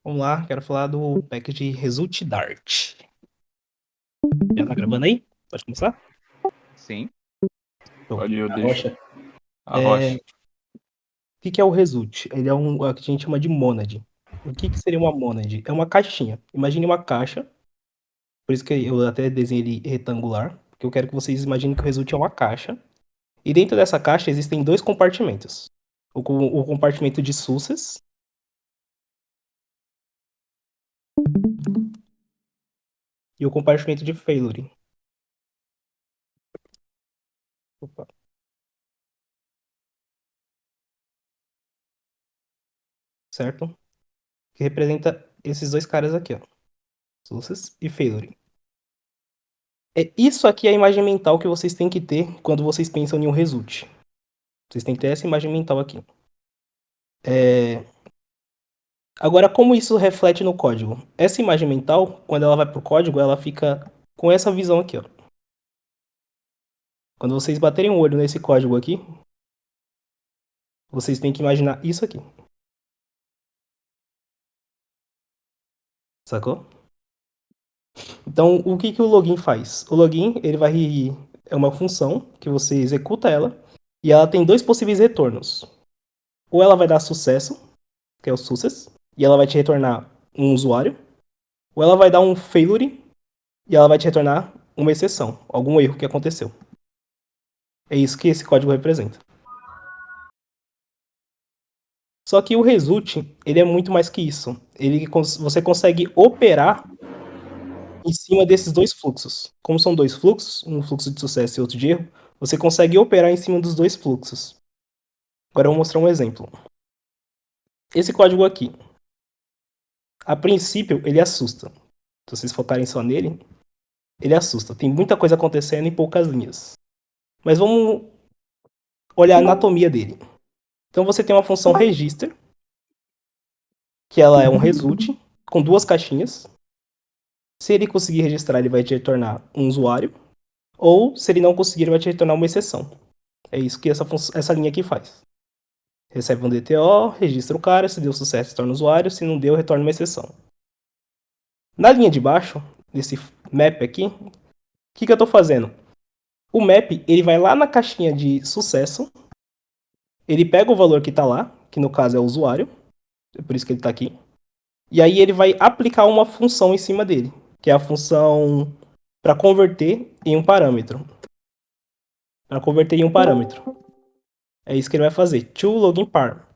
Vamos lá, quero falar do pack de Result Dart. Já tá gravando aí? Pode começar? Sim, Show. pode, eu A deixo. rocha. A rocha. O que é o Result? Ele é o que a gente chama de monad. O que seria uma monad? É uma caixinha. Imagine uma caixa, por isso que eu até desenhei ele retangular, porque eu quero que vocês imaginem que o Result é uma caixa. E dentro dessa caixa existem dois compartimentos. O compartimento de success e o compartimento de failure. Opa, certo? Que representa esses dois caras aqui, ó. Success e failure. É isso aqui é a imagem mental que vocês têm que ter quando vocês pensam em um result. Vocês têm que ter essa imagem mental aqui. Agora, como isso reflete no código? Essa imagem mental, quando ela vai pro código, ela fica com essa visão aqui, ó. Quando vocês baterem o olho nesse código aqui, vocês têm que imaginar isso aqui. Sacou? Então, o que o login faz? O login, ele vai... É uma função que você executa ela e ela tem dois possíveis retornos. Ou ela vai dar sucesso, que é o success, e ela vai te retornar um usuário, ou ela vai dar um failure e ela vai te retornar uma exceção, algum erro que aconteceu. É isso que esse código representa. Só que o result, ele é muito mais que isso. Você consegue operar em cima desses dois fluxos. Como são dois fluxos, um fluxo de sucesso e outro de erro, você consegue operar em cima dos dois fluxos. Agora eu vou mostrar um exemplo. Esse código aqui, a princípio, ele assusta. Se vocês focarem só nele, ele assusta. Tem muita coisa acontecendo em poucas linhas. Mas vamos olhar a anatomia dele. Então você tem uma função register, que ela é um result, com duas caixinhas. Se ele conseguir registrar, ele vai te retornar um usuário. Ou, se ele não conseguir, ele vai te retornar uma exceção. É isso que essa linha aqui faz. Recebe um DTO, registra o cara, se deu sucesso, retorna o usuário, se não deu, retorna uma exceção. Na linha de baixo, nesse map aqui, o que eu estou fazendo? O map, ele vai lá na caixinha de sucesso, ele pega o valor que está lá, que no caso é o usuário, é por isso que ele está aqui, e aí ele vai aplicar uma função em cima dele, que é a função para converter em um parâmetro. Para converter em um parâmetro. É isso que ele vai fazer. ToLoginPar.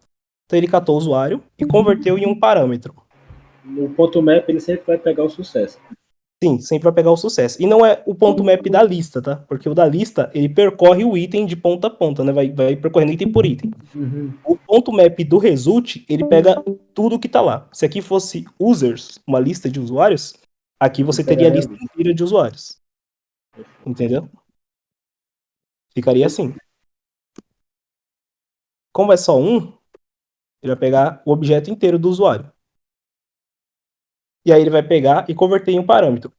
Então ele catou o usuário e converteu em um parâmetro. No ponto map, ele sempre vai pegar o sucesso. Sim, sempre vai pegar o sucesso. E não é o ponto map da lista, tá? Porque o da lista, ele percorre o item de ponta a ponta, né? Vai percorrendo item por item. O ponto map do result, ele pega tudo que tá lá. Se aqui fosse users, uma lista de usuários, aqui você teria a lista inteira de usuários. Entendeu? Ficaria assim. Como é só um, ele vai pegar o objeto inteiro do usuário. E aí ele vai pegar e converter em um parâmetro.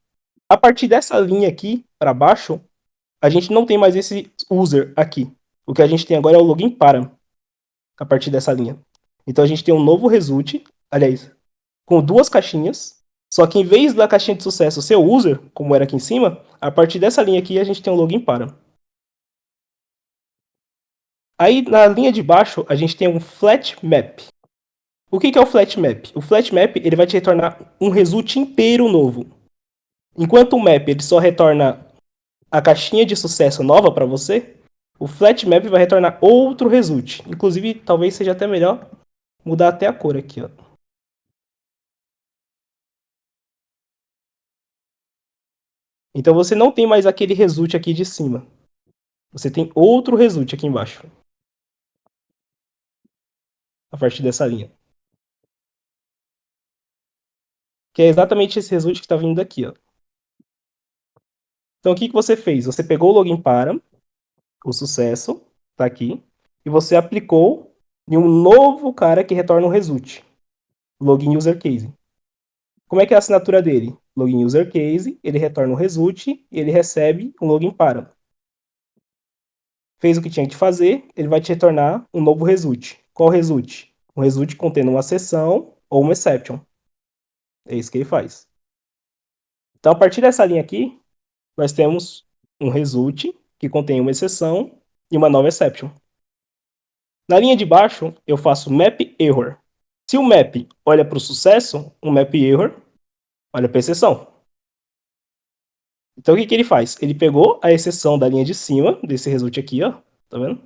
A partir dessa linha aqui, para baixo, a gente não tem mais esse user aqui. O que a gente tem agora é o login para, a partir dessa linha. Então a gente tem um novo result, aliás, com duas caixinhas, só que em vez da caixinha de sucesso ser o user, como era aqui em cima, a partir dessa linha aqui a gente tem um login para. Aí na linha de baixo a gente tem um flat map. O que é o flat map? O flat map ele vai te retornar um result inteiro novo. Enquanto o map ele só retorna a caixinha de sucesso nova para você, o flat map vai retornar outro result. Inclusive, talvez seja até melhor mudar até a cor aqui, ó. Então você não tem mais aquele result aqui de cima. Você tem outro result aqui embaixo. A partir dessa linha. Que é exatamente esse result que está vindo daqui, ó. Então o que você fez? Você pegou o login para, o sucesso, tá aqui, e você aplicou em um novo cara que retorna um result. Login user case. Como é que é a assinatura dele? Login user case, ele retorna um result e ele recebe um login para. Fez o que tinha que fazer, ele vai te retornar um novo result. Qual result? Um result contendo uma sessão ou uma exception. É isso que ele faz. Então, a partir dessa linha aqui, nós temos um result que contém uma exceção e uma nova exception. Na linha de baixo, eu faço map error. Se o map olha para o sucesso, o map error olha para a exceção. Então, o que ele faz? Ele pegou a exceção da linha de cima, desse result aqui, ó, tá vendo?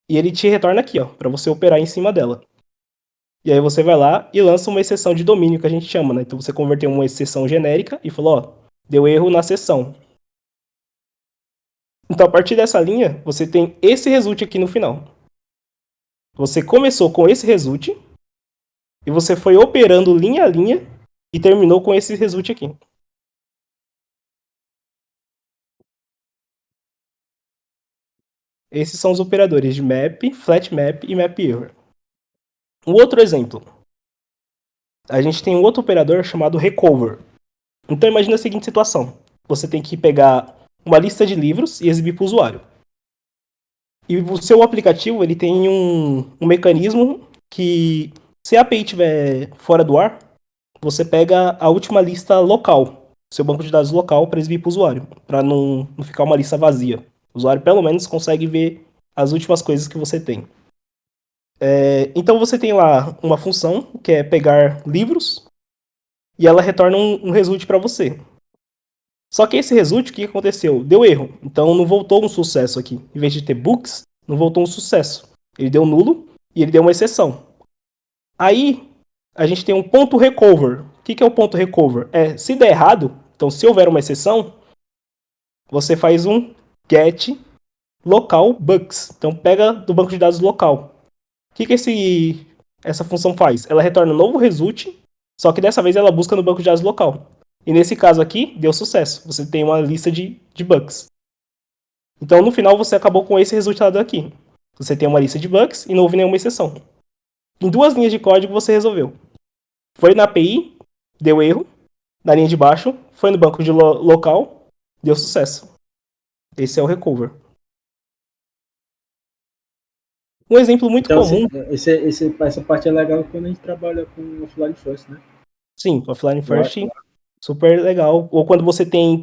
E ele te retorna aqui, ó, para você operar em cima dela. E aí você vai lá e lança uma exceção de domínio, que a gente chama, né? Então você converteu uma exceção genérica e falou, ó, deu erro na seção. Então, a partir dessa linha, você tem esse result aqui no final. Você começou com esse result e você foi operando linha a linha e terminou com esse result aqui. Esses são os operadores de map, flat map e map error. Um outro exemplo. A gente tem um outro operador chamado recover. Então imagina a seguinte situação. Você tem que pegar uma lista de livros e exibir para o usuário. E o seu aplicativo ele tem um mecanismo que, se a API estiver fora do ar, você pega a última lista local, seu banco de dados local, para exibir para o usuário, para não ficar uma lista vazia. O usuário pelo menos consegue ver as últimas coisas que você tem. Então você tem lá uma função que é pegar livros e ela retorna um result para você. Só que esse result, o que aconteceu? Deu erro. Então não voltou um sucesso aqui. Em vez de ter books, não voltou um sucesso. Ele deu nulo e ele deu uma exceção. Aí a gente tem um ponto recover. O que é o ponto recover? Se der errado, então se houver uma exceção, você faz um get local bugs. Então pega do banco de dados local. O que essa função faz? Ela retorna um novo result, só que dessa vez ela busca no banco de dados local. E nesse caso aqui, deu sucesso. Você tem uma lista de bugs. Então, no final, você acabou com esse resultado aqui. Você tem uma lista de bugs e não houve nenhuma exceção. Em 2 linhas de código, você resolveu. Foi na API, deu erro. Na linha de baixo, foi no banco de local, deu sucesso. Esse é o recover. Um exemplo muito Então, comum... essa parte é legal quando a gente trabalha com offline first, né? Sim, offline first, super legal. Ou quando você tem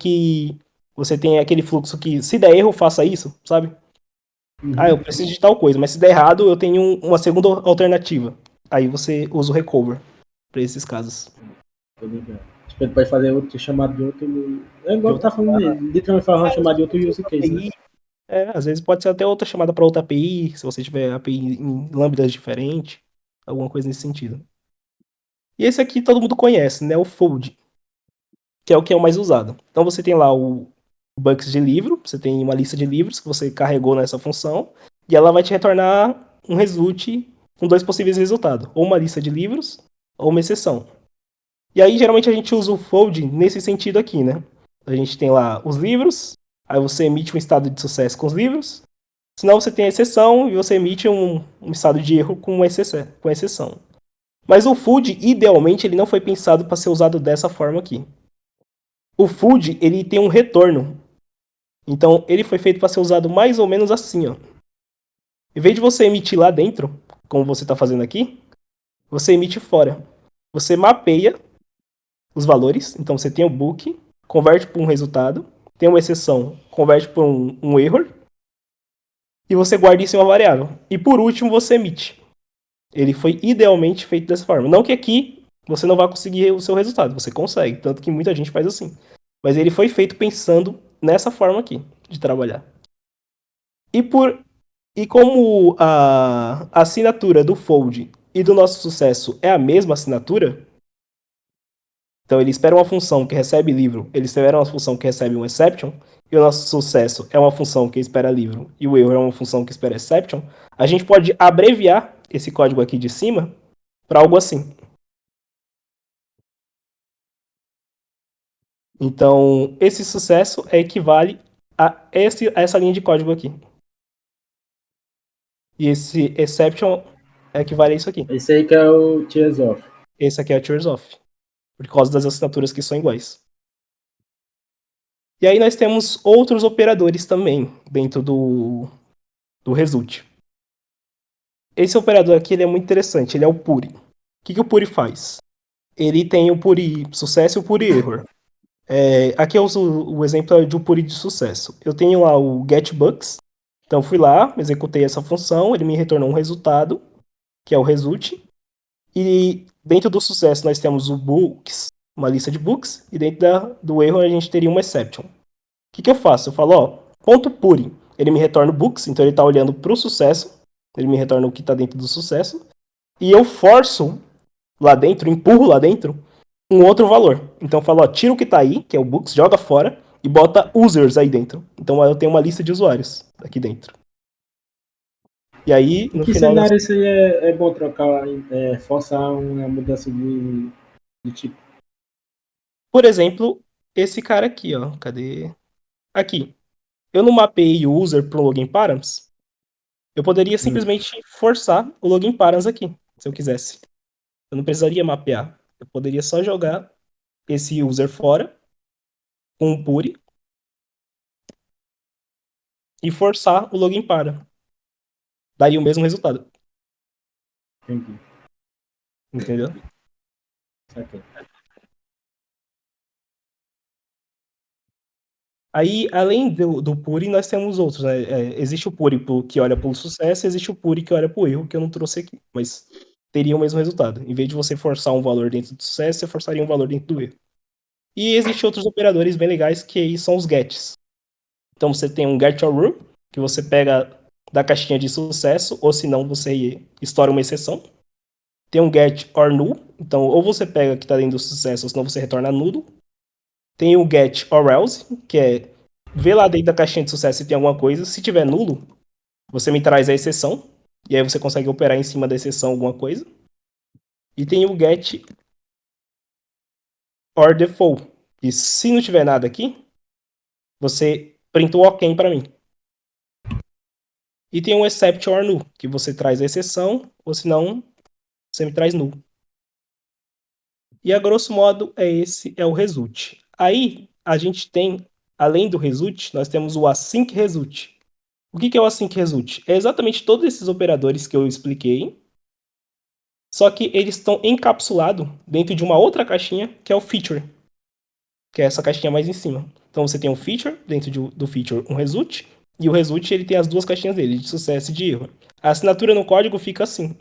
aquele fluxo que, se der erro, faça isso, sabe? Eu preciso de tal coisa, mas se der errado, eu tenho uma segunda alternativa. Aí você usa o recover para esses casos. Tipo, ele pode fazer outro chamado de outro. É igual que tá falando, literalmente falar uma chamada de outro use case, né? Às vezes pode ser até outra chamada para outra API, se você tiver API em lambdas diferentes, alguma coisa nesse sentido. E esse aqui todo mundo conhece, né? O fold, que é o mais usado. Então você tem lá o buckets de livro, você tem uma lista de livros que você carregou nessa função, e ela vai te retornar um result com 2 possíveis resultados, ou uma lista de livros, ou uma exceção. E aí geralmente a gente usa o fold nesse sentido aqui, né? A gente tem lá os livros, aí você emite um estado de sucesso com os livros, senão você tem a exceção e você emite um estado de erro com exceção. Mas o fold, idealmente, ele não foi pensado para ser usado dessa forma aqui. O fold, ele tem um retorno. Então, ele foi feito para ser usado mais ou menos assim, ó. Em vez de você emitir lá dentro, como você está fazendo aqui, você emite fora. Você mapeia os valores. Então, você tem o book, converte para um resultado, tem uma exceção, converte para um error, e você guarda isso em uma variável. E por último, você emite. Ele foi idealmente feito dessa forma. Não que aqui você não vá conseguir o seu resultado, você consegue, tanto que muita gente faz assim. Mas ele foi feito pensando nessa forma aqui de trabalhar. E como a assinatura do fold e do nosso sucesso é a mesma assinatura, então ele espera uma função que recebe livro, ele espera uma função que recebe um exception, e o nosso sucesso é uma função que espera livro, e o erro é uma função que espera exception, a gente pode abreviar esse código aqui de cima para algo assim. Então, esse sucesso equivale a essa linha de código aqui. E esse exception equivale a isso aqui. Esse aí que é o tears off. Esse aqui é o tears off, por causa das assinaturas que são iguais. E aí nós temos outros operadores também dentro do result. Esse operador aqui ele é muito interessante, ele é o Puri. O que o Puri faz? ele tem o Puri sucesso e o Puri error. Aqui eu uso o exemplo de um Puri de sucesso. Eu tenho lá o getBooks. Então fui lá, executei essa função, ele me retornou um resultado, que é o result. E dentro do sucesso nós temos o books, uma lista de books, e dentro do erro a gente teria uma exception. O que eu faço? Eu falo, ó, ponto Puri. Ele me retorna o books, então ele está olhando para o sucesso, ele me retorna o que está dentro do sucesso, e eu forço lá dentro, empurro lá dentro, um outro valor. Então eu falo, ó, tira o que tá aí, que é o books, joga fora e bota users aí dentro. Então eu tenho uma lista de usuários aqui dentro. E aí, Em no que final... cenário isso aí é bom trocar, forçar uma mudança de tipo? Por exemplo, esse cara aqui, ó. Cadê? Aqui. Eu não mapeei o user pro login params. Eu poderia simplesmente forçar o login params aqui, se eu quisesse. Eu não precisaria mapear. Eu poderia só jogar esse user fora com um puri e forçar o login para. Daria o mesmo resultado. Entendi. Entendeu? Saquei. Aí, além do Puri, nós temos outros, né? Existe o Puri que olha pelo sucesso, existe o Puri que olha pro erro, que eu não trouxe aqui. Mas teria o mesmo resultado. Em vez de você forçar um valor dentro do sucesso, você forçaria um valor dentro do erro. E existem outros operadores bem legais, que aí são os gets. Então você tem um get or rule, que você pega da caixinha de sucesso, ou se não, você estoura uma exceção. Tem um get or null, então ou você pega o que está dentro do sucesso, ou senão você retorna nulo. Tem o get or else, que é ver lá dentro da caixinha de sucesso se tem alguma coisa. Se tiver nulo, você me traz a exceção, e aí você consegue operar em cima da exceção alguma coisa. E tem o get or default, e se não tiver nada aqui, você printa o ok para mim. E tem um except or null, que você traz a exceção, ou se não, você me traz null. E a grosso modo esse é o result. Aí a gente tem, além do result, nós temos o async result. O que é o async result? É exatamente todos esses operadores que eu expliquei, só que eles estão encapsulados dentro de uma outra caixinha, que é o feature, que é essa caixinha mais em cima. Então você tem um feature, dentro do feature um result, e o result ele tem as duas caixinhas dele, de sucesso e de erro. A assinatura no código fica assim.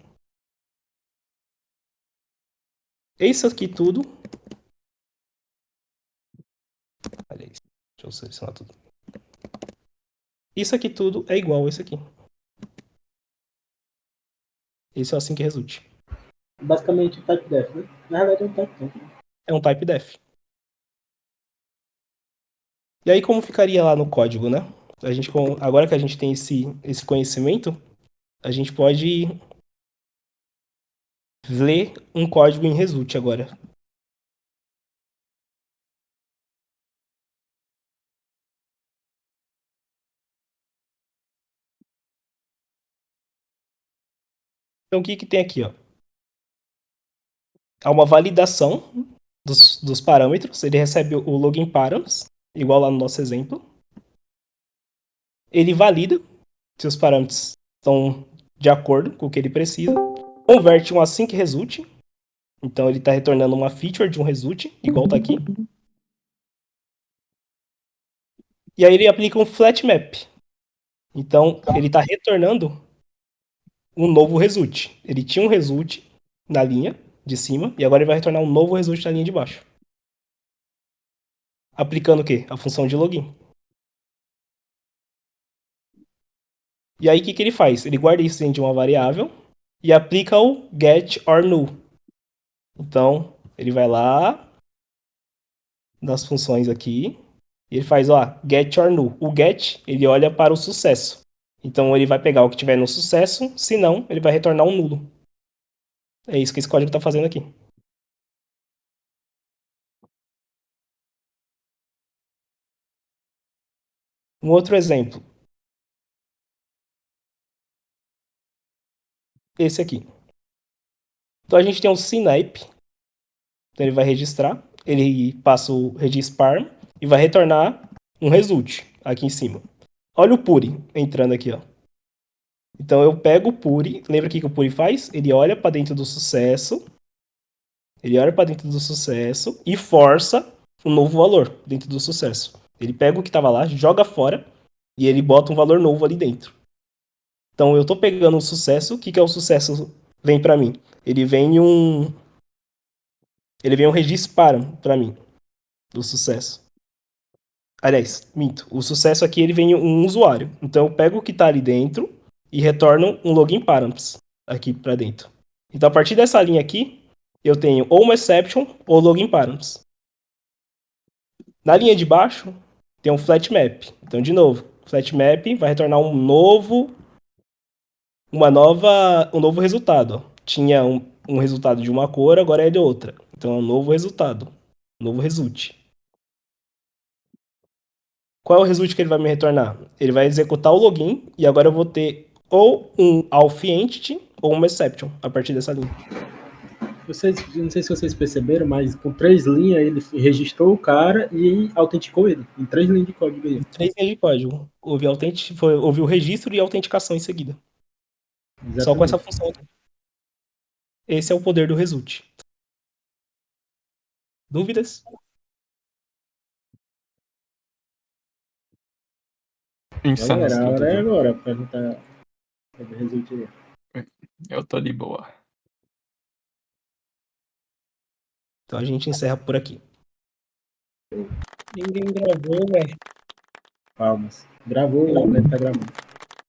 Isso aqui tudo... Olha isso. Deixa eu selecionar tudo. Isso aqui tudo é igual a esse aqui. Esse é o async result. Basicamente o type def, né? Na verdade é um type def. É um type def. E aí como ficaria lá no código, né? Agora que a gente tem esse conhecimento, a gente pode ler um código em result agora. Então o que tem aqui, ó? Há uma validação dos parâmetros. Ele recebe o login params, igual lá no nosso exemplo. Ele valida se os parâmetros estão de acordo com o que ele precisa. Converte um async result. Então ele está retornando uma feature de um result, igual está aqui. E aí ele aplica um flat map. Então ele está retornando um novo result. Ele tinha um result na linha de cima e agora ele vai retornar um novo result na linha de baixo. Aplicando o quê? A função de login. E aí o que ele faz? Ele guarda isso dentro de uma variável e aplica o get or null. Então ele vai lá nas funções aqui e ele faz, ó, get or null. O get, ele olha para o sucesso. Então ele vai pegar o que tiver no sucesso, se não, ele vai retornar um nulo. É isso que esse código está fazendo aqui. Um outro exemplo. Esse aqui. Então a gente tem um synap. Então ele vai registrar. Ele passa o registrparm e vai retornar um result aqui em cima. Olha o Puri entrando aqui, ó. Então eu pego o Puri. Lembra o que o Puri faz? Ele olha para dentro do sucesso. Ele olha para dentro do sucesso e força um novo valor dentro do sucesso. Ele pega o que estava lá, joga fora e ele bota um valor novo ali dentro. Então eu tô pegando um sucesso. O que é o sucesso? Vem para mim. Ele vem um registro para mim do sucesso. Aliás, minto. O sucesso aqui ele vem um usuário. Então eu pego o que está ali dentro e retorno um login params aqui para dentro. Então a partir dessa linha aqui, eu tenho ou uma exception ou login params. Na linha de baixo, tem um flat map. Então, de novo, flat map vai retornar um novo resultado. Tinha um resultado de uma cor, agora é de outra. Então é um novo resultado, um novo result. Qual é o result que ele vai me retornar? Ele vai executar o login e agora eu vou ter ou um auth entity ou uma exception a partir dessa linha. Não sei se vocês perceberam, mas com 3 linhas ele registrou o cara e autenticou ele. Em 3 linhas de código aí. Em 3 linhas de código. Houve o registro e a autenticação em seguida. Exatamente. Só com essa função aqui. Esse é o poder do result. Dúvidas? Galera, a hora é agora pra perguntar sobre o result aí. Eu tô de boa. Então a gente encerra por aqui. Ninguém gravou, velho. Palmas. Gravou, o Beto tá gravando.